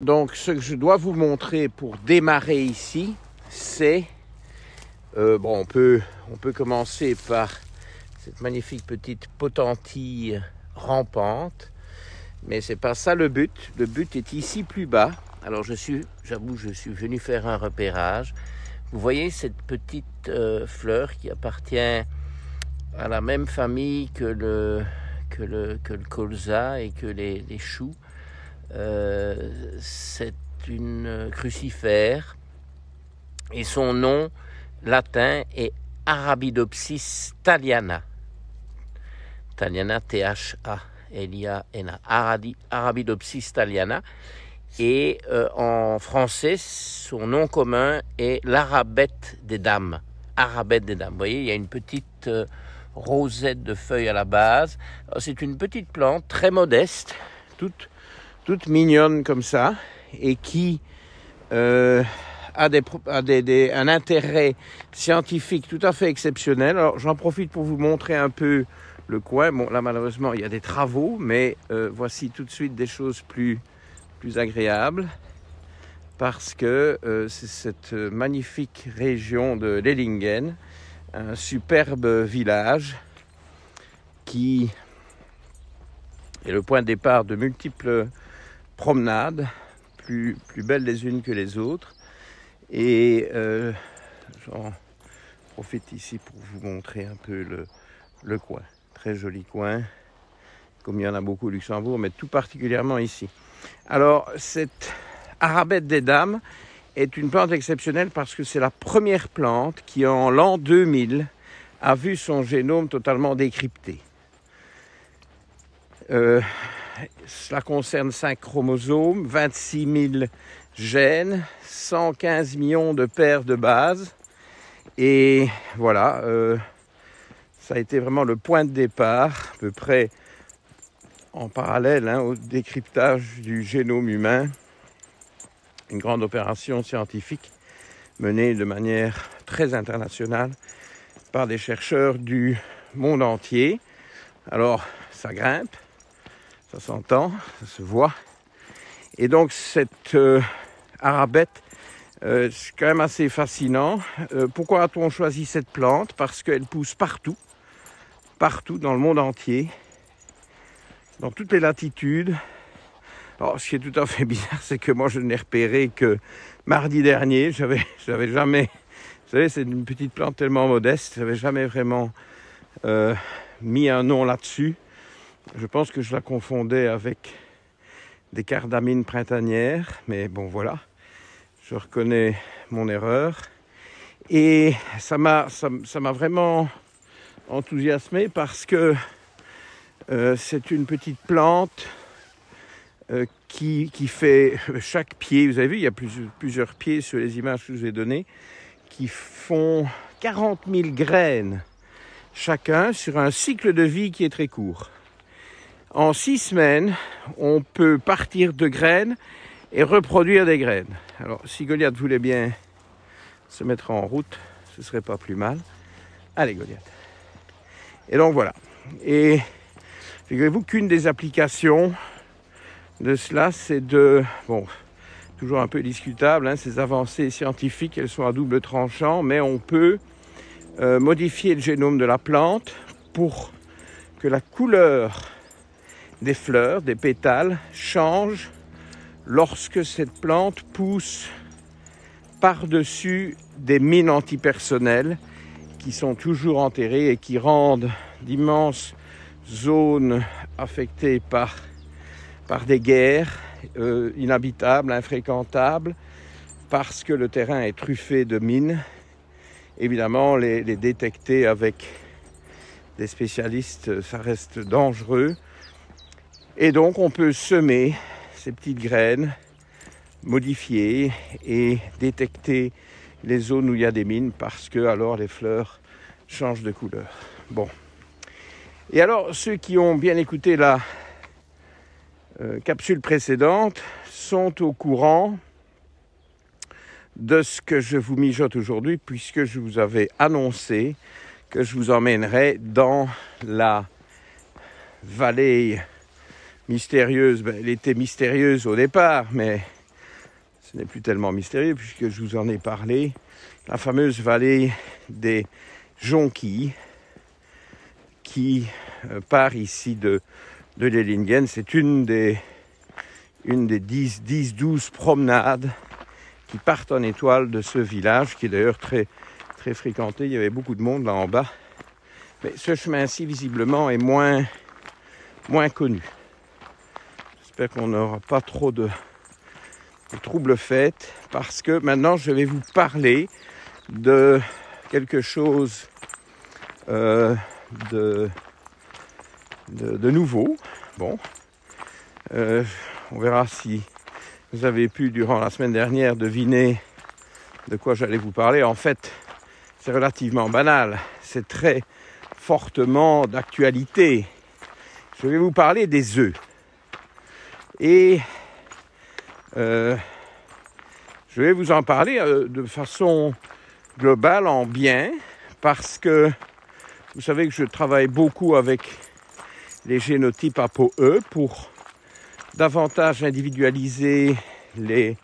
Donc, ce que je dois vous montrer pour démarrer ici, c'est... on peut commencer par cette magnifique petite potentille rampante, mais c'est pas ça le but. Le but est ici plus bas. Alors, j'avoue, je suis venu faire un repérage. Vous voyez cette petite fleur qui appartient à la même famille que le colza et que les choux. C'est une crucifère et son nom latin est Arabidopsis thaliana. Thaliana, T-H-A-L-I-A-N-A. Arabidopsis thaliana. Et en français, son nom commun est l'arabette des dames. Arabette des dames. Vous voyez, il y a une petite rosette de feuilles à la base. C'est une petite plante très modeste, toute mignonne comme ça, et qui a un intérêt scientifique tout à fait exceptionnel. Alors j'en profite pour vous montrer un peu le coin. Bon, là malheureusement il y a des travaux, mais voici tout de suite des choses plus agréables, parce que c'est cette magnifique région de Lellingen, un superbe village qui est le point de départ de multiples promenades, plus belles les unes que les autres. Et j'en profite ici pour vous montrer un peu le coin. Très joli coin, comme il y en a beaucoup au Luxembourg, mais tout particulièrement ici. Alors, cette arabette des dames est une plante exceptionnelle parce que c'est la première plante qui, en l'an 2000, a vu son génome totalement décrypté. Cela concerne 5 chromosomes, 26 000 gènes, 115 millions de paires de bases. Et voilà, ça a été vraiment le point de départ, à peu près en parallèle au décryptage du génome humain. Une grande opération scientifique menée de manière très internationale par des chercheurs du monde entier. Alors, ça grimpe. Ça s'entend, ça se voit. Et donc cette arabette, c'est quand même assez fascinant. Pourquoi a-t-on choisi cette plante? Parce qu'elle pousse partout dans le monde entier, dans toutes les latitudes. Alors, ce qui est tout à fait bizarre, c'est que moi je n'ai repéré que mardi dernier. J'avais jamais... Vous savez, c'est une petite plante tellement modeste, j'avais jamais vraiment mis un nom là-dessus. Je pense que je la confondais avec des cardamines printanières, mais bon voilà, je reconnais mon erreur. Et ça m'a vraiment enthousiasmé parce que c'est une petite plante qui fait chaque pied, vous avez vu, il y a plusieurs pieds sur les images que je vous ai données, qui font 40 000 graines chacun sur un cycle de vie qui est très court. En 6 semaines, on peut partir de graines et reproduire des graines. Alors, si Goliath voulait bien se mettre en route, ce serait pas plus mal. Allez, Goliath. Et donc, voilà. Et figurez-vous qu'une des applications de cela, c'est toujours un peu discutable, ces avancées scientifiques, elles sont à double tranchant, mais on peut modifier le génome de la plante pour que la couleur des fleurs, des pétales, changent lorsque cette plante pousse par-dessus des mines antipersonnelles qui sont toujours enterrées et qui rendent d'immenses zones affectées par des guerres inhabitables, infréquentables, parce que le terrain est truffé de mines. Évidemment, les détecter avec des spécialistes, ça reste dangereux. Et donc, on peut semer ces petites graines, modifier et détecter les zones où il y a des mines parce que alors les fleurs changent de couleur. Bon. Et alors, ceux qui ont bien écouté la capsule précédente sont au courant de ce que je vous mijote aujourd'hui, puisque je vous avais annoncé que je vous emmènerais dans la vallée mystérieuse. Elle était mystérieuse au départ, mais ce n'est plus tellement mystérieux puisque je vous en ai parlé. La fameuse vallée des Jonquilles qui part ici de Lelingen. C'est une des 10-12 promenades qui partent en étoile de ce village, qui est d'ailleurs très, très fréquenté. Il y avait beaucoup de monde là en bas. Mais ce chemin-ci, visiblement, est moins connu. J'espère qu'on n'aura pas trop de troubles faits, parce que maintenant, je vais vous parler de quelque chose de nouveau. Bon, on verra si vous avez pu, durant la semaine dernière, deviner de quoi j'allais vous parler. En fait, c'est relativement banal. C'est très fortement d'actualité. Je vais vous parler des œufs. Et je vais vous en parler de façon globale, en bien, parce que vous savez que je travaille beaucoup avec les génotypes ApoE pour davantage individualiser les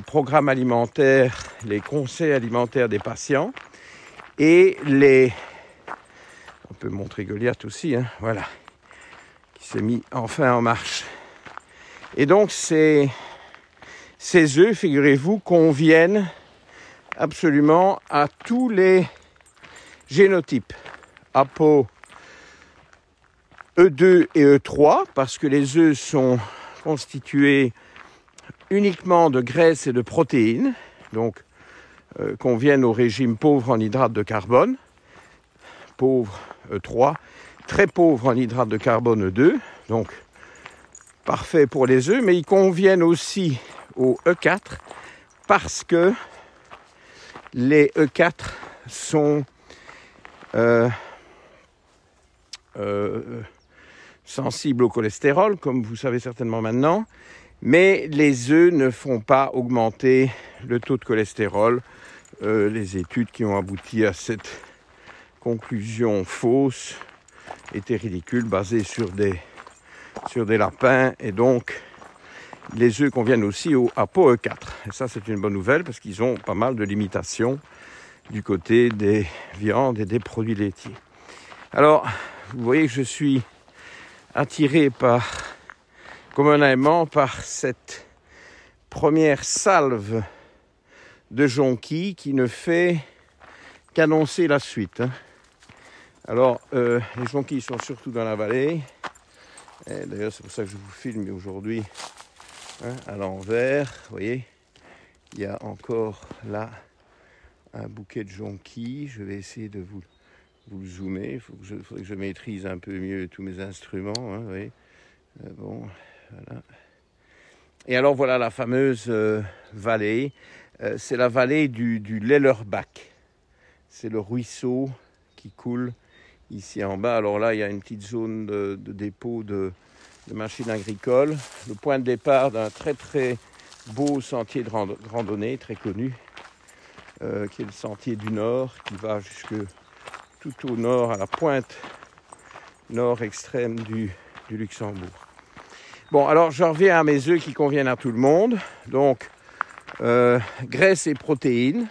programmes alimentaires, les conseils alimentaires des patients et on peut montrer Goliath aussi, hein, voilà, qui s'est mis enfin en marche. Et donc ces œufs, figurez-vous, conviennent absolument à tous les génotypes ApoE2 et E3, parce que les œufs sont constitués uniquement de graisse et de protéines, donc conviennent au régime pauvre en hydrates de carbone, pauvre E3, très pauvre en hydrates de carbone E2, donc parfait pour les œufs, mais ils conviennent aussi au E4 parce que les E4 sont sensibles au cholestérol, comme vous savez certainement maintenant, mais les œufs ne font pas augmenter le taux de cholestérol. Les études qui ont abouti à cette conclusion fausse étaient ridicules, basées sur des lapins, et donc les œufs conviennent aussi au ApoE4. Et ça, c'est une bonne nouvelle parce qu'ils ont pas mal de limitations du côté des viandes et des produits laitiers. Alors, vous voyez que je suis attiré comme un aimant par cette première salve de jonquilles qui ne fait qu'annoncer la suite. Alors, les jonquilles sont surtout dans la vallée. Et d'ailleurs, c'est pour ça que je vous filme aujourd'hui à l'envers. Vous voyez, il y a encore là un bouquet de jonquilles. Je vais essayer de vous le zoomer. Il faudrait que je maîtrise un peu mieux tous mes instruments. Vous voyez. Bon, voilà. Et alors, voilà la fameuse vallée. C'est la vallée du Lellerbach. C'est le ruisseau qui coule ici en bas. Alors là, il y a une petite zone de dépôt de machines agricoles. Le point de départ d'un très très beau sentier de randonnée, très connu, qui est le sentier du Nord, qui va jusque tout au nord, à la pointe nord extrême du Luxembourg. Bon, alors je reviens à mes œufs qui conviennent à tout le monde. Donc, graisse et protéines,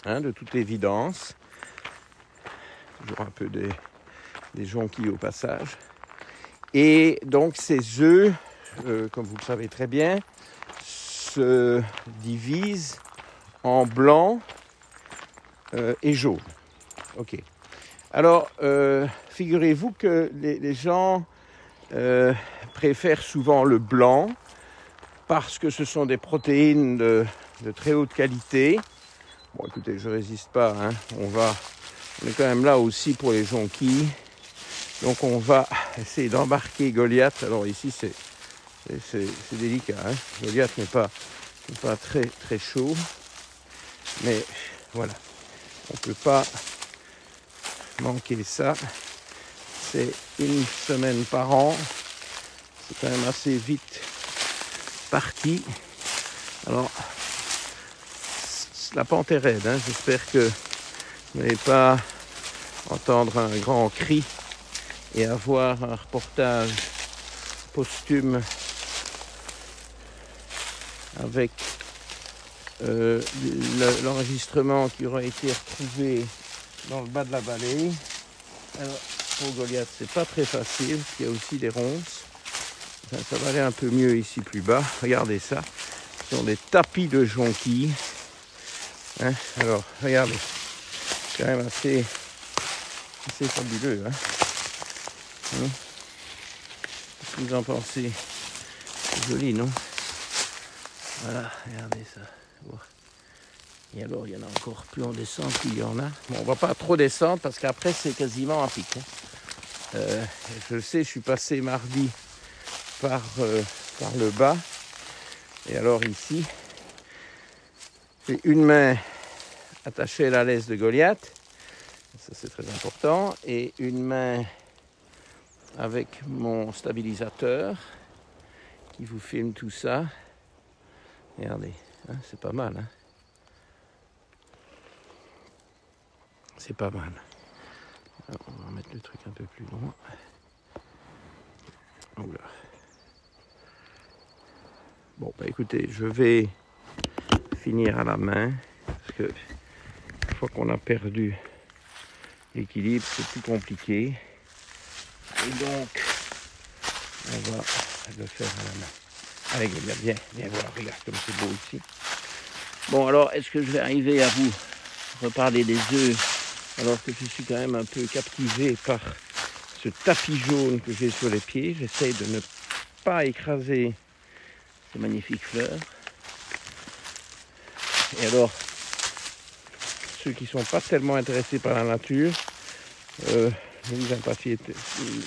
de toute évidence. Toujours un peu des jonquilles au passage. Et donc ces œufs, comme vous le savez très bien, se divisent en blanc et jaune. Ok. Alors, figurez-vous que les gens préfèrent souvent le blanc parce que ce sont des protéines de très haute qualité. Bon, écoutez, je résiste pas. On est quand même là aussi pour les jonquilles. Donc, on va essayer d'embarquer Goliath. Alors ici, c'est délicat. Goliath n'est pas très très chaud, mais voilà, on peut pas manquer ça. C'est une semaine par an. C'est quand même assez vite parti. Alors, la pente est raide. J'espère que vous n'allez pas entendre un grand cri et avoir un reportage posthume avec l'enregistrement qui aura été retrouvé dans le bas de la vallée. Alors, pour Goliath, c'est pas très facile, il y a aussi des ronces. Enfin, ça va aller un peu mieux ici plus bas. Regardez ça, ce sont des tapis de jonquilles. Hein, alors, regardez, c'est quand même assez fabuleux. Hein. Qu'est-ce que vous en pensez? C'est joli, non? Voilà, regardez ça. Bon. Et alors, il y en a encore, plus on descend, plus il y en a. Bon, on va pas trop descendre parce qu'après, c'est quasiment un pic. Hein. Je sais, je suis passé mardi par le bas. Et alors ici, j'ai une main attachée à la laisse de Goliath. Ça, c'est très important. Et une main avec mon stabilisateur qui vous filme tout ça. Regardez, hein, c'est pas mal. Hein. C'est pas mal. Alors, on va mettre le truc un peu plus loin. Oula. Bon, bah écoutez, je vais finir à la main. Parce que une fois qu'on a perdu l'équilibre, c'est plus compliqué. Et donc, on va le faire à la main. Allez, viens voir, regarde comme c'est beau ici. Bon, alors, est-ce que je vais arriver à vous reparler des œufs alors que je suis quand même un peu captivé par ce tapis jaune que j'ai sur les pieds? J'essaye de ne pas écraser ces magnifiques fleurs. Et alors, ceux qui ne sont pas tellement intéressés par la nature, ne vous impatientez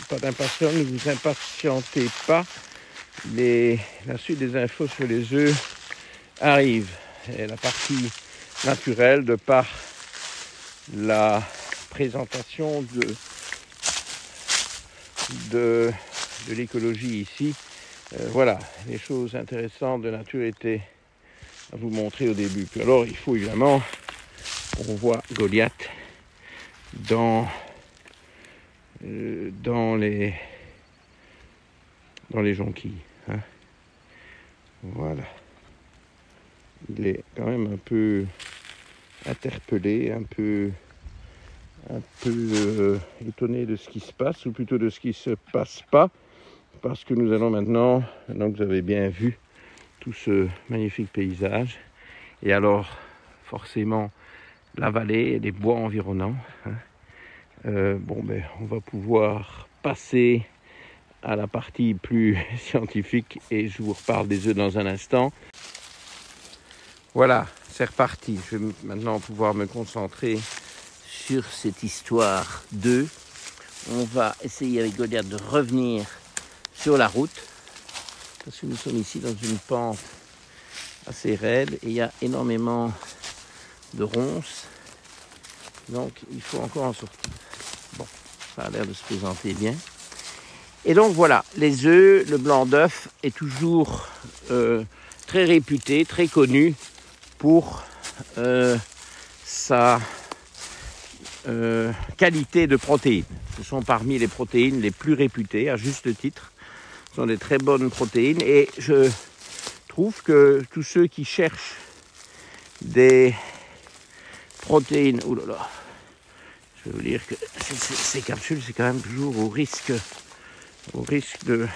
pas d'impatience, ne vous impatientez pas. La suite des infos sur les œufs arrive. Et la partie naturelle, de par la présentation de l'écologie ici, voilà, les choses intéressantes de nature étaient à vous montrer au début. Puis alors, il faut évidemment qu'on voit Goliath dans les jonquilles. Hein. Voilà. Il est quand même un peu interpellé, un peu étonné de ce qui se passe, ou plutôt de ce qui ne se passe pas, parce que nous allons maintenant que vous avez bien vu tout ce magnifique paysage, et alors forcément la vallée et les bois environnants. Hein. On va pouvoir passer à la partie plus scientifique et je vous reparle des œufs dans un instant. Voilà, c'est reparti. Je vais maintenant pouvoir me concentrer sur cette histoire d'œufs. On va essayer avec Goliath de revenir sur la route parce que nous sommes ici dans une pente assez raide et il y a énormément de ronces. Donc il faut encore en sortir. Bon, ça a l'air de se présenter bien. Et donc voilà, les œufs, le blanc d'œuf est toujours très réputé, très connu pour sa qualité de protéines. Ce sont parmi les protéines les plus réputées, à juste titre. Ce sont des très bonnes protéines et je trouve que tous ceux qui cherchent des protéines, je vais vous dire que ces capsules, c'est quand même toujours au risque de,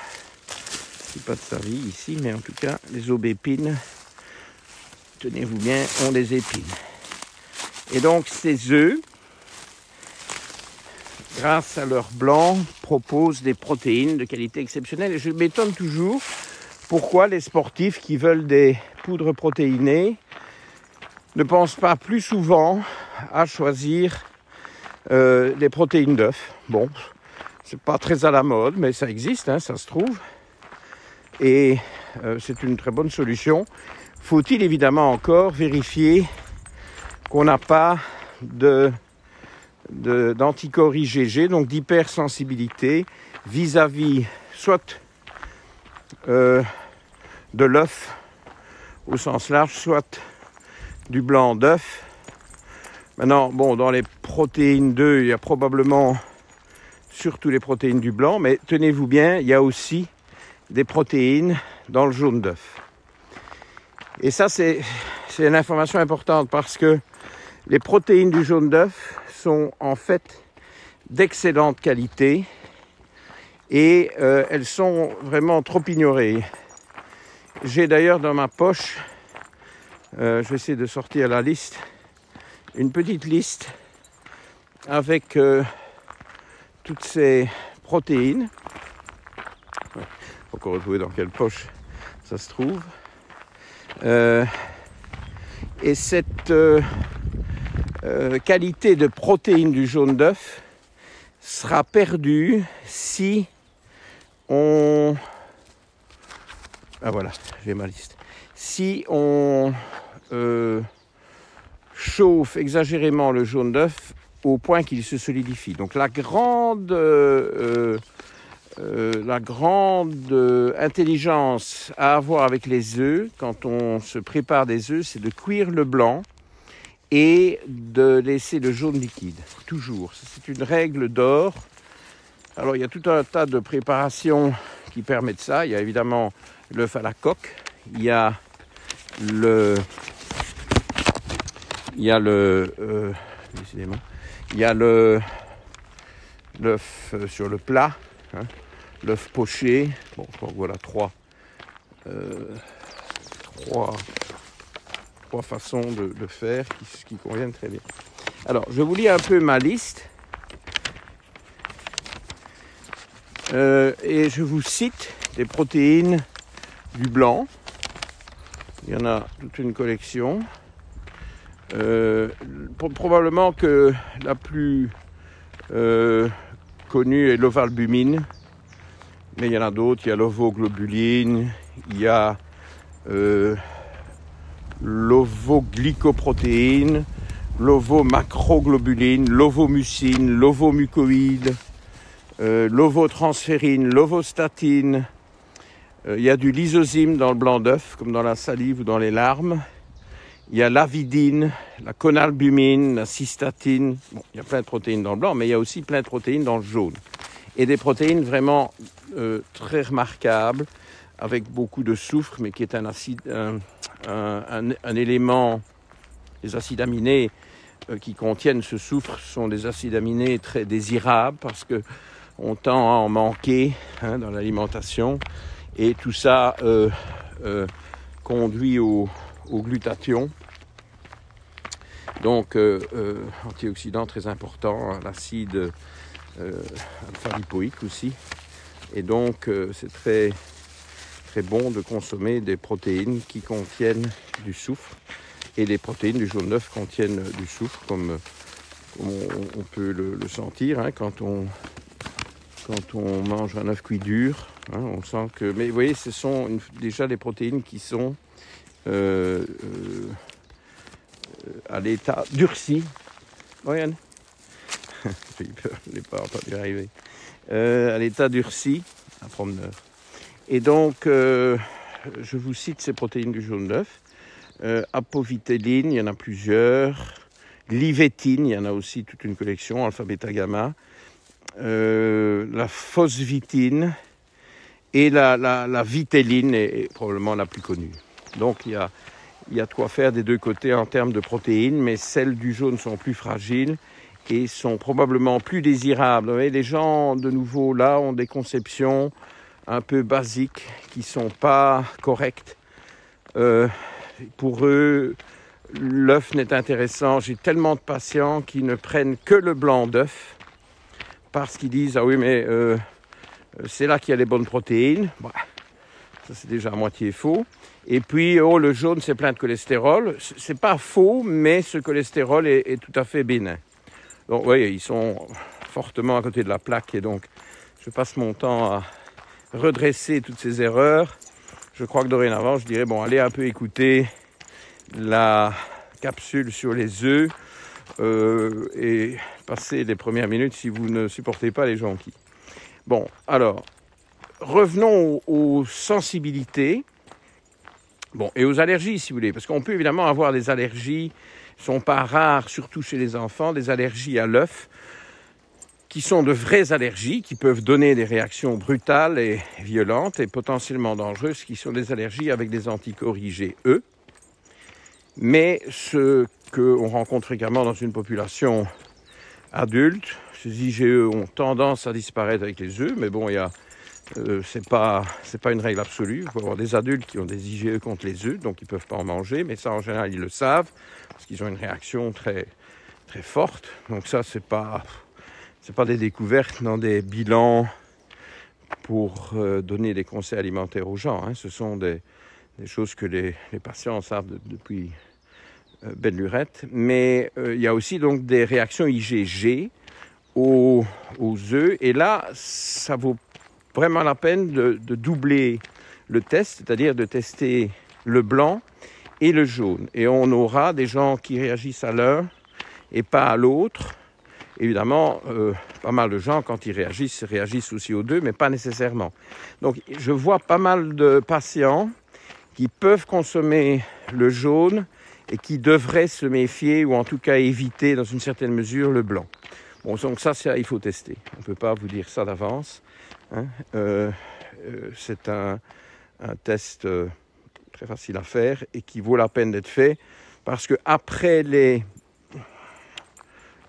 c'est pas de sa vie ici, mais en tout cas, les aubépines, tenez-vous bien, ont des épines. Et donc, ces œufs, grâce à leur blanc, proposent des protéines de qualité exceptionnelle. Et je m'étonne toujours pourquoi les sportifs qui veulent des poudres protéinées ne pensent pas plus souvent à choisir des protéines d'œufs. Bon, c'est pas très à la mode, mais ça existe, hein, ça se trouve. Et c'est une très bonne solution. Faut-il évidemment encore vérifier qu'on n'a pas d'anticorps IgG, donc d'hypersensibilité vis-à-vis soit de l'œuf au sens large, soit du blanc d'œuf. Maintenant, bon, dans les protéines d'œufs, il y a probablement surtout les protéines du blanc, mais tenez-vous bien, il y a aussi des protéines dans le jaune d'œuf. Et ça, c'est une information importante parce que les protéines du jaune d'œuf sont en fait d'excellente qualité et elles sont vraiment trop ignorées. J'ai d'ailleurs dans ma poche, je vais essayer de sortir la liste, une petite liste avec toutes ces protéines. Il faut encore retrouver dans quelle poche ça se trouve. Et cette qualité de protéines du jaune d'œuf sera perdue si on... Ah voilà, j'ai ma liste. Si on chauffe exagérément le jaune d'œuf au point qu'il se solidifie. Donc la grande intelligence à avoir avec les œufs, quand on se prépare des œufs, c'est de cuire le blanc et de laisser le jaune liquide, toujours. C'est une règle d'or. Alors il y a tout un tas de préparations qui permettent ça. Il y a évidemment l'œuf à la coque, il y a l'œuf sur le plat, hein, l'œuf poché. Bon, je crois que voilà trois façons de faire qui conviennent très bien. Alors, je vous lis un peu ma liste. Et je vous cite des protéines du blanc. Il y en a toute une collection. Probablement que la plus connue est l'ovalbumine, mais il y en a d'autres. Il y a l'ovoglobuline, il y a l'ovoglycoprotéine, l'ovomacroglobuline, l'ovomucine, l'ovomucoïde, l'ovotransférine, l'ovostatine. Il y a du lysozyme dans le blanc d'œuf, comme dans la salive ou dans les larmes. Il y a l'avidine, la conalbumine, la cystatine. Bon, il y a plein de protéines dans le blanc, mais il y a aussi plein de protéines dans le jaune. Et des protéines vraiment très remarquables, avec beaucoup de soufre, mais qui est un acide, un élément. Les acides aminés qui contiennent ce soufre sont des acides aminés très désirables parce que on tend à en manquer dans l'alimentation. Et tout ça conduit au glutathion, donc antioxydant très important, l'acide alpha-lipoïque aussi. Et donc c'est très, très bon de consommer des protéines qui contiennent du soufre. Et les protéines du jaune d'œuf contiennent du soufre, comme on peut le sentir quand on mange un œuf cuit dur. On sent que... Mais vous voyez, ce sont déjà des protéines qui sont à l'état durci. Voyez, j'ai eu peur, je ne l'ai pas entendu arriver. À l'état durci, un promeneur. Et donc, je vous cite ces protéines du jaune d'œuf. Apovitelline, il y en a plusieurs. L'ivétine, il y en a aussi toute une collection, alpha, bêta, gamma. La phosphitine et la vitelline est probablement la plus connue. Donc il y a de quoi faire des deux côtés en termes de protéines, mais celles du jaune sont plus fragiles et sont probablement plus désirables. Vous voyez, les gens, de nouveau, là, ont des conceptions un peu basiques qui ne sont pas correctes. Pour eux, l'œuf n'est intéressant. J'ai tellement de patients qui ne prennent que le blanc d'œuf parce qu'ils disent « Ah oui, mais c'est là qu'il y a les bonnes protéines. » Bah, ça, c'est déjà à moitié faux. Et puis, oh, le jaune, c'est plein de cholestérol. C'est pas faux, mais ce cholestérol est tout à fait bénin. Donc, oui, ils sont fortement à côté de la plaque. Et donc, je passe mon temps à redresser toutes ces erreurs. Je crois que dorénavant, je dirais, bon, allez un peu écouter la capsule sur les œufs et passez les premières minutes si vous ne supportez pas les jonquilles. Bon, alors, revenons aux sensibilités. Bon, et aux allergies, si vous voulez, parce qu'on peut évidemment avoir des allergies, ne sont pas rares, surtout chez les enfants, des allergies à l'œuf, qui sont de vraies allergies, qui peuvent donner des réactions brutales et violentes et potentiellement dangereuses, qui sont des allergies avec des anticorps IgE. Mais ce qu'on rencontre fréquemment dans une population adulte, ces IgE ont tendance à disparaître avec les œufs, mais bon, c'est pas une règle absolue. Il faut avoir des adultes qui ont des IgE contre les œufs, donc ils ne peuvent pas en manger, mais ça en général ils le savent, parce qu'ils ont une réaction très, très forte. Donc ça, c'est pas des découvertes dans des bilans pour donner des conseils alimentaires aux gens. Ce sont des choses que les patients savent depuis belle lurette. Mais il y a aussi donc des réactions IgG aux œufs. Et là, ça vaut vraiment la peine de doubler le test, c'est-à-dire de tester le blanc et le jaune. Et on aura des gens qui réagissent à l'un et pas à l'autre. Évidemment, pas mal de gens, quand ils réagissent aussi aux deux, mais pas nécessairement. Donc, je vois pas mal de patients qui peuvent consommer le jaune et qui devraient se méfier ou en tout cas éviter dans une certaine mesure le blanc. Bon, donc ça, il faut tester. On ne peut pas vous dire ça d'avance. C'est un test très facile à faire et qui vaut la peine d'être fait parce que après les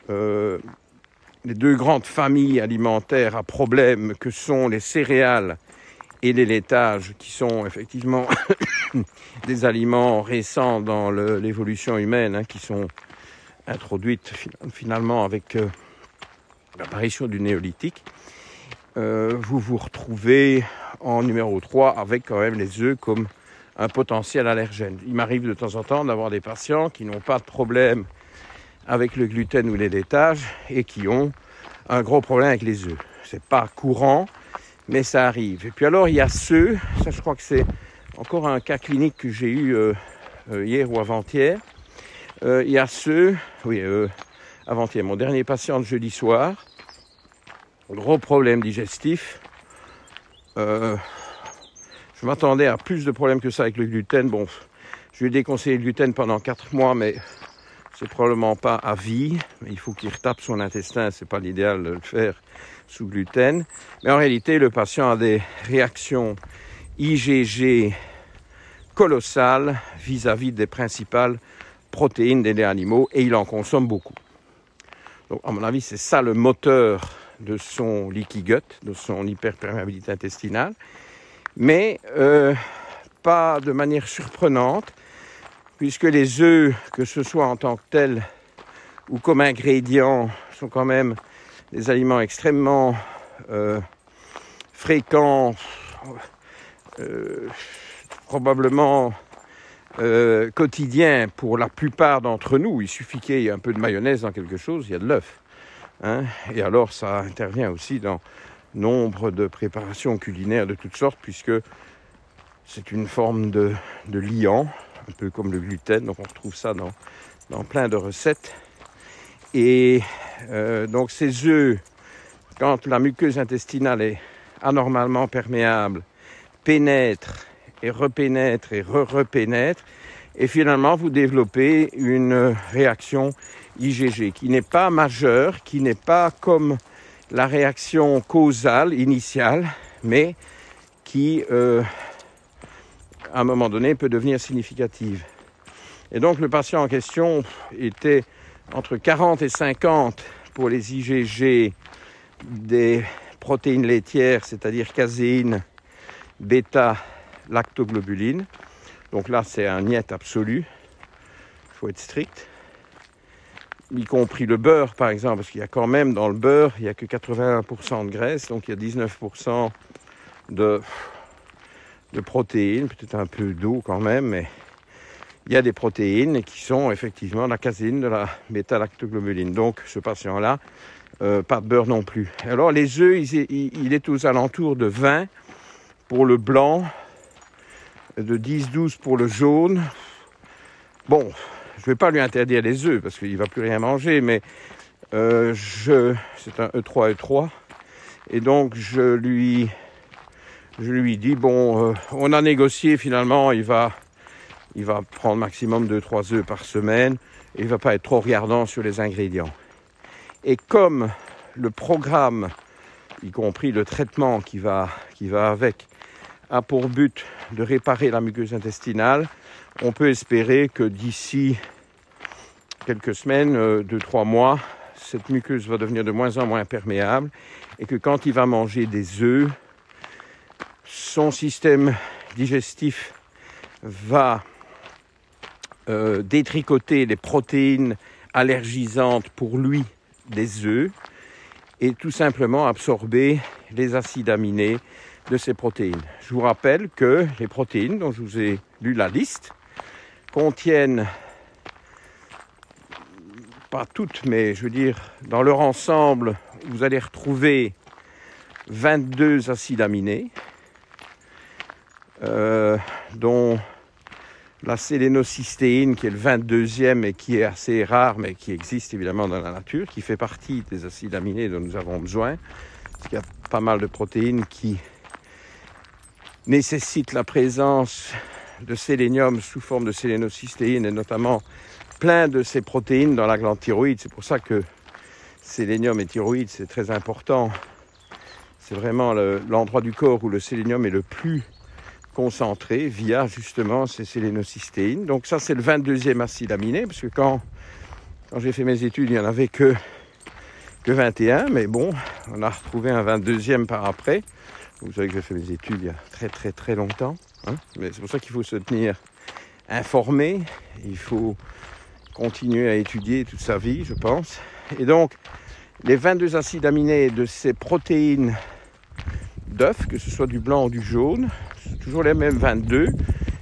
deux grandes familles alimentaires à problème que sont les céréales et les laitages, qui sont effectivement des aliments récents dans l'évolution humaine, qui sont introduites finalement avec l'apparition du néolithique, vous vous retrouvez en numéro 3 avec quand même les œufs comme un potentiel allergène. Il m'arrive de temps en temps d'avoir des patients qui n'ont pas de problème avec le gluten ou les laitages et qui ont un gros problème avec les œufs. C'est pas courant, mais ça arrive. Et puis alors, il y a ceux, ça je crois que c'est encore un cas clinique que j'ai eu hier ou avant-hier. Il y a ceux, avant-hier, mon dernier patient de jeudi soir, gros problème digestif. Je m'attendais à plus de problèmes que ça avec le gluten. Bon, je lui ai déconseillé le gluten pendant 4 mois, mais c'est probablement pas à vie. Il faut qu'il retape son intestin, c'est pas l'idéal de le faire sous gluten. Mais en réalité, le patient a des réactions IgG colossales vis-à-vis des principales protéines des laits animaux et il en consomme beaucoup. Donc, à mon avis, c'est ça le moteur de son leaky gut, de son hyperperméabilité intestinale. Mais pas de manière surprenante, puisque les œufs, que ce soit en tant que tels ou comme ingrédients, sont quand même des aliments extrêmement fréquents, probablement quotidiens pour la plupart d'entre nous. Il suffit qu'il y ait un peu de mayonnaise dans quelque chose, il y a de l'œuf. Et alors ça intervient aussi dans nombre de préparations culinaires de toutes sortes, puisque c'est une forme de liant, un peu comme le gluten, donc on retrouve ça dans plein de recettes. Et donc ces œufs, quand la muqueuse intestinale est anormalement perméable, pénètrent et repénètrent et repénètrent, et finalement vous développez une réaction IgG qui n'est pas majeure, qui n'est pas comme la réaction causale initiale, mais qui à un moment donné peut devenir significative. Et donc le patient en question était entre 40 et 50 pour les IgG des protéines laitières, c'est-à-dire caséine, bêta, lactoglobuline. Donc là c'est un niet absolu, il faut être strict. Y compris le beurre par exemple, parce qu'il y a quand même dans le beurre, il n'y a que 81% de graisse, donc il y a 19% de protéines, peut-être un peu d'eau quand même, mais il y a des protéines qui sont effectivement la caséine, de la bêta-lactoglobuline. Donc ce patient-là, pas de beurre non plus. Alors les œufs, il est aux alentours de 20 pour le blanc, de 10-12 pour le jaune. Bon, je ne vais pas lui interdire les œufs parce qu'il ne va plus rien manger, mais c'est un E3. Et donc je lui dis, bon, on a négocié finalement, il va prendre maximum 2-3 œufs par semaine et il ne va pas être trop regardant sur les ingrédients. Et comme le programme, y compris le traitement qui va avec, a pour but de réparer la muqueuse intestinale, on peut espérer que d'ici quelques semaines, 2-3 mois, cette muqueuse va devenir de moins en moins perméable et que quand il va manger des œufs, son système digestif va détricoter les protéines allergisantes pour lui des œufs et tout simplement absorber les acides aminés de ces protéines. Je vous rappelle que les protéines, dont je vous ai lu la liste, contiennent, pas toutes, mais je veux dire, dans leur ensemble, vous allez retrouver 22 acides aminés, dont la sélénocystéine, qui est le 22e et qui est assez rare, mais qui existe évidemment dans la nature, qui fait partie des acides aminés dont nous avons besoin. Parce qu'il y a pas mal de protéines qui nécessitent la présence de sélénium sous forme de sélénocystéine, et notamment plein de ces protéines dans la glande thyroïde. C'est pour ça que sélénium et thyroïde, c'est très important. C'est vraiment l'endroit du corps où le sélénium est le plus concentré via justement ces sélénocystéines. Donc ça, c'est le 22e acide aminé, parce que quand j'ai fait mes études, il n'y en avait que 21, mais bon, on a retrouvé un 22e par après. Vous savez que j'ai fait mes études il y a très très longtemps, hein, mais c'est pour ça qu'il faut se tenir informé, il faut continuer à étudier toute sa vie, je pense. Et donc, les 22 acides aminés de ces protéines d'œufs, que ce soit du blanc ou du jaune, c'est toujours les mêmes 22,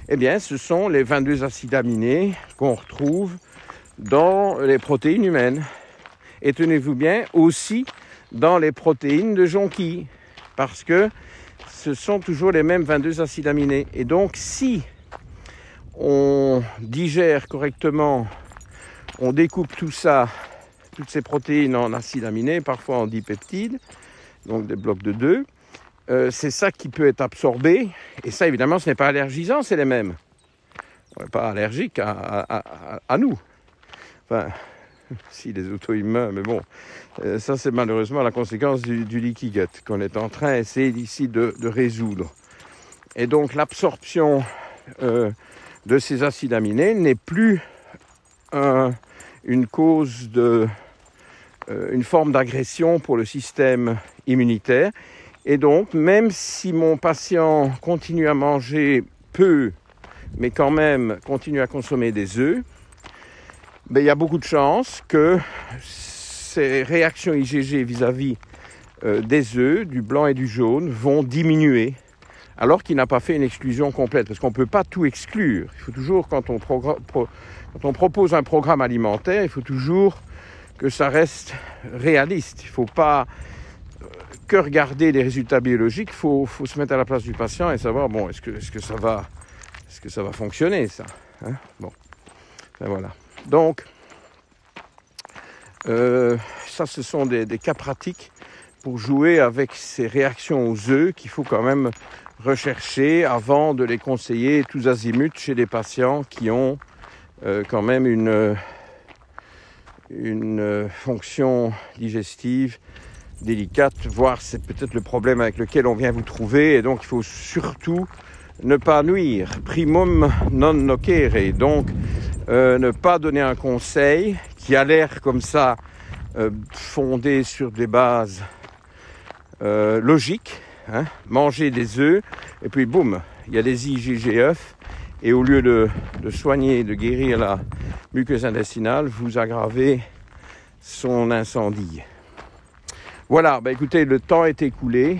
eh bien, ce sont les 22 acides aminés qu'on retrouve dans les protéines humaines. Et tenez-vous bien, aussi dans les protéines de jonquilles, parce que ce sont toujours les mêmes 22 acides aminés. Et donc, si on digère correctement, on découpe tout ça, toutes ces protéines en acides aminés, parfois en dipeptides, donc des blocs de 2, c'est ça qui peut être absorbé. Et ça, évidemment, ce n'est pas allergisant, c'est les mêmes. On n'est pas allergique à nous. Enfin, si les auto-immuns, mais bon, ça c'est malheureusement la conséquence du leaky gut qu'on est en train d'essayer ici de résoudre. Et donc l'absorption de ces acides aminés n'est plus une cause une forme d'agression pour le système immunitaire. Et donc, même si mon patient continue à manger peu, mais quand même continue à consommer des œufs, ben, il y a beaucoup de chances que ces réactions IgG vis-à-vis des œufs, du blanc et du jaune, vont diminuer, alors qu'il n'a pas fait une exclusion complète. Parce qu'on ne peut pas tout exclure. Il faut toujours, quand on propose un programme alimentaire, il faut toujours que ça reste réaliste. Il ne faut pas que regarder les résultats biologiques, il faut se mettre à la place du patient et savoir, bon, est-ce que ça va fonctionner, ça, hein? Bon, ben voilà. Donc, ça, ce sont des cas pratiques pour jouer avec ces réactions aux œufs qu'il faut quand même rechercher avant de les conseiller tous azimuts chez des patients qui ont quand même une fonction digestive délicate, voire c'est peut-être le problème avec lequel on vient vous trouver, et donc il faut surtout ne pas nuire, primum non nocere, donc ne pas donner un conseil qui a l'air comme ça fondé sur des bases logiques, hein, manger des œufs, et puis boum, il y a des IgG-œufs, et au lieu de soigner, de guérir la muqueuse intestinale, vous aggravez son incendie. Voilà, écoutez, le temps est écoulé.